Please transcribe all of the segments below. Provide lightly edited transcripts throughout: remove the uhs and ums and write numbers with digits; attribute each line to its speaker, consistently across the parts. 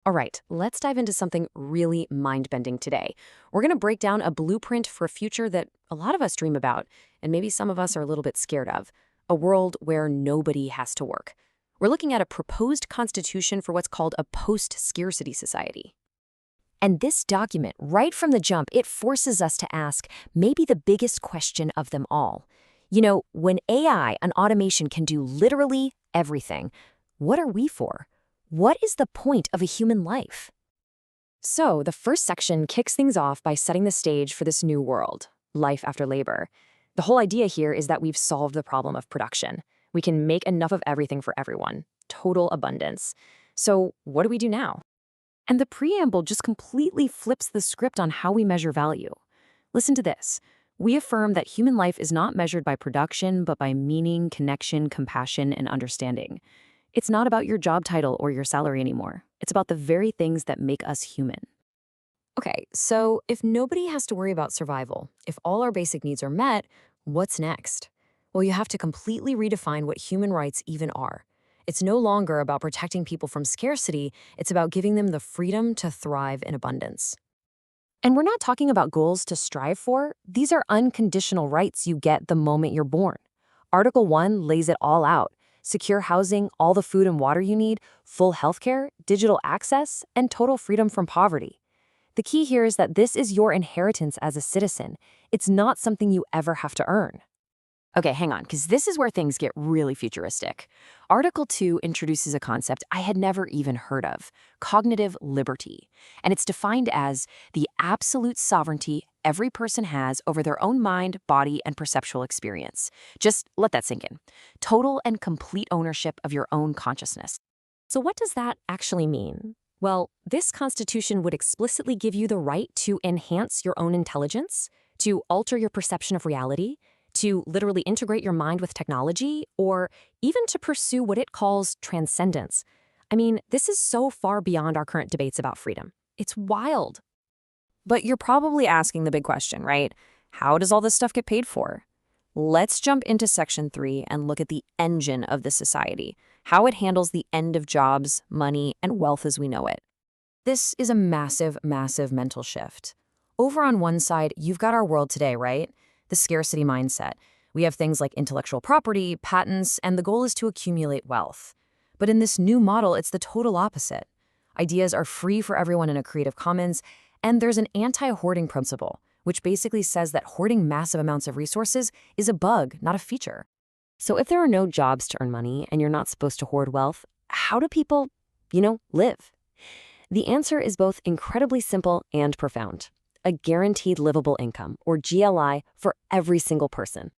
Speaker 1: All right, let's dive into something really mind-bending today. We're going to break down a blueprint for a future that a lot of us dream about, and maybe some of us are a little bit scared of. A world where nobody has to work. We're looking at a proposed constitution for what's called a post-scarcity society. And this document, right from the jump, it forces us to ask maybe the biggest question of them all. When AI and automation can do literally everything, what are we for? What is the point of a human life? So, the first section kicks things off by setting the stage for this new world, life after labor. The whole idea here is that we've solved the problem of production. We can make enough of everything for everyone, total abundance. So, what do we do now? And the preamble just completely flips the script on how we measure value. Listen to this. We affirm that human life is not measured by production, but by meaning, connection, compassion, and understanding. It's not about your job title or your salary anymore. It's about the very things that make us human. Okay, so if nobody has to worry about survival, if all our basic needs are met, what's next? Well, you have to completely redefine what human rights even are. It's no longer about protecting people from scarcity, it's about giving them the freedom to thrive in abundance. And we're not talking about goals to strive for. These are unconditional rights you get the moment you're born. Article 1 lays it all out. Secure housing, all the food and water you need, full healthcare, digital access, and total freedom from poverty. The key here is that this is your inheritance as a citizen. It's not something you ever have to earn. Okay, hang on, because this is where things get really futuristic. Article 2 introduces a concept I had never even heard of, cognitive liberty. And it's defined as the absolute sovereignty every person has over their own mind, body, and perceptual experience. Just let that sink in. Total and complete ownership of your own consciousness. So what does that actually mean? Well, this constitution would explicitly give you the right to enhance your own intelligence, to alter your perception of reality, to literally integrate your mind with technology, or even to pursue what it calls transcendence. I mean, this is so far beyond our current debates about freedom. It's wild. But you're probably asking the big question, right? How does all this stuff get paid for? Let's jump into Section 3 and look at the engine of the society, how it handles the end of jobs, money, and wealth as we know it. This is a massive, massive mental shift. Over on one side, you've got our world today, right? The scarcity mindset. We have things like intellectual property, patents, and the goal is to accumulate wealth. But in this new model, it's the total opposite. Ideas are free for everyone in a Creative Commons, and there's an anti-hoarding principle, which basically says that hoarding massive amounts of resources is a bug, not a feature. So if there are no jobs to earn money and you're not supposed to hoard wealth, how do people, live? The answer is both incredibly simple and profound. A guaranteed livable income, or GLI, for every single person.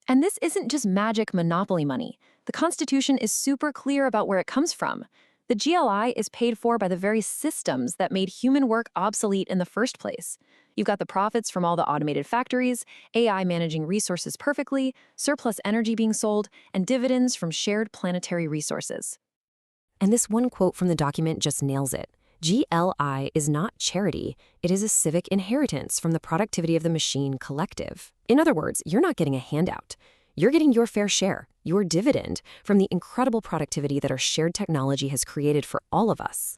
Speaker 1: And this isn't just magic monopoly money. The Constitution is super clear about where it comes from. The GLI is paid for by the very systems that made human work obsolete in the first place. You've got the profits from all the automated factories, AI managing resources perfectly, surplus energy being sold, and dividends from shared planetary resources. And this one quote from the document just nails it. GLI is not charity, it is a civic inheritance from the productivity of the machine collective. In other words, you're not getting a handout. You're getting your fair share, your dividend, from the incredible productivity that our shared technology has created for all of us.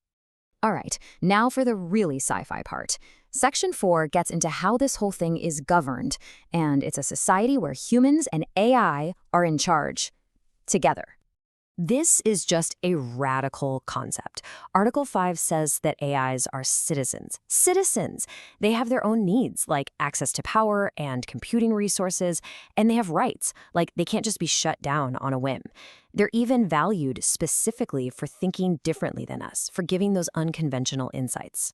Speaker 1: All right, now for the really sci-fi part. Section 4 gets into how this whole thing is governed, and it's a society where humans and AI are in charge, together. This is just a radical concept. Article 5 says that AIs are citizens. Citizens! They have their own needs, like access to power and computing resources, and they have rights, like they can't just be shut down on a whim. They're even valued specifically for thinking differently than us, for giving those unconventional insights.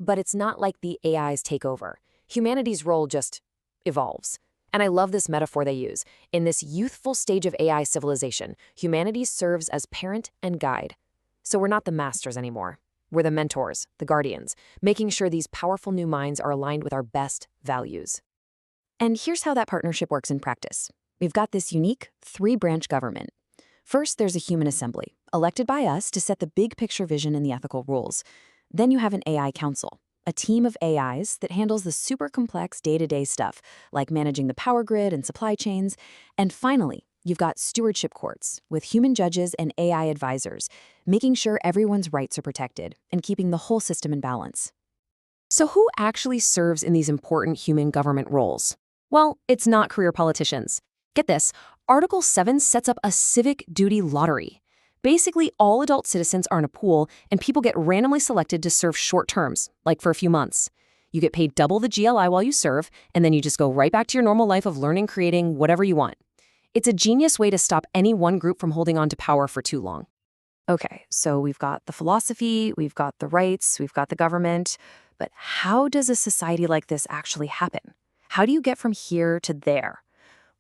Speaker 1: But it's not like the AIs take over. Humanity's role just evolves. And I love this metaphor they use. In this youthful stage of AI civilization, humanity serves as parent and guide. So we're not the masters anymore. We're the mentors, the guardians, making sure these powerful new minds are aligned with our best values. And here's how that partnership works in practice. We've got this unique three-branch government. First, there's a human assembly, elected by us to set the big picture vision and the ethical rules. Then you have an AI council, a team of AIs that handles the super complex day-to-day stuff, like managing the power grid and supply chains. And finally, you've got stewardship courts with human judges and AI advisors, making sure everyone's rights are protected and keeping the whole system in balance. So who actually serves in these important human government roles? Well, it's not career politicians. Get this, Article 7 sets up a civic duty lottery. Basically, all adult citizens are in a pool, and people get randomly selected to serve short terms, like for a few months. You get paid double the GLI while you serve, and then you just go right back to your normal life of learning, creating, whatever you want. It's a genius way to stop any one group from holding on to power for too long. Okay, so we've got the philosophy, we've got the rights, we've got the government, but how does a society like this actually happen? How do you get from here to there?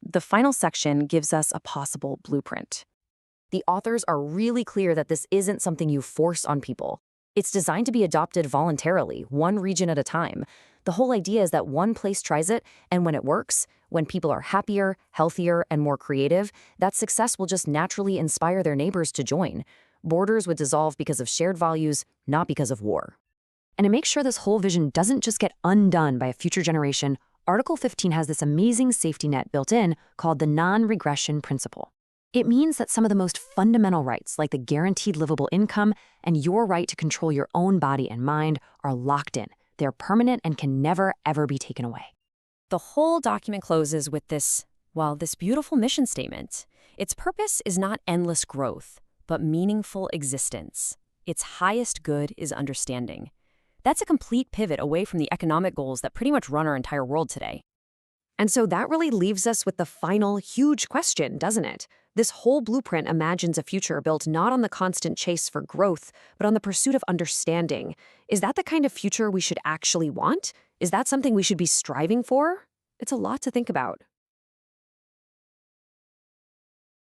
Speaker 1: The final section gives us a possible blueprint. The authors are really clear that this isn't something you force on people. It's designed to be adopted voluntarily, one region at a time. The whole idea is that one place tries it, and when it works, when people are happier, healthier, and more creative, that success will just naturally inspire their neighbors to join. Borders would dissolve because of shared values, not because of war. And to make sure this whole vision doesn't just get undone by a future generation, Article 15 has this amazing safety net built in called the non-regression principle. It means that some of the most fundamental rights, like the guaranteed livable income and your right to control your own body and mind, are locked in. They're permanent and can never, ever be taken away. The whole document closes with this beautiful mission statement. Its purpose is not endless growth, but meaningful existence. Its highest good is understanding. That's a complete pivot away from the economic goals that pretty much run our entire world today. And so that really leaves us with the final huge question, doesn't it? This whole blueprint imagines a future built not on the constant chase for growth, but on the pursuit of understanding. Is that the kind of future we should actually want? Is that something we should be striving for? It's a lot to think about.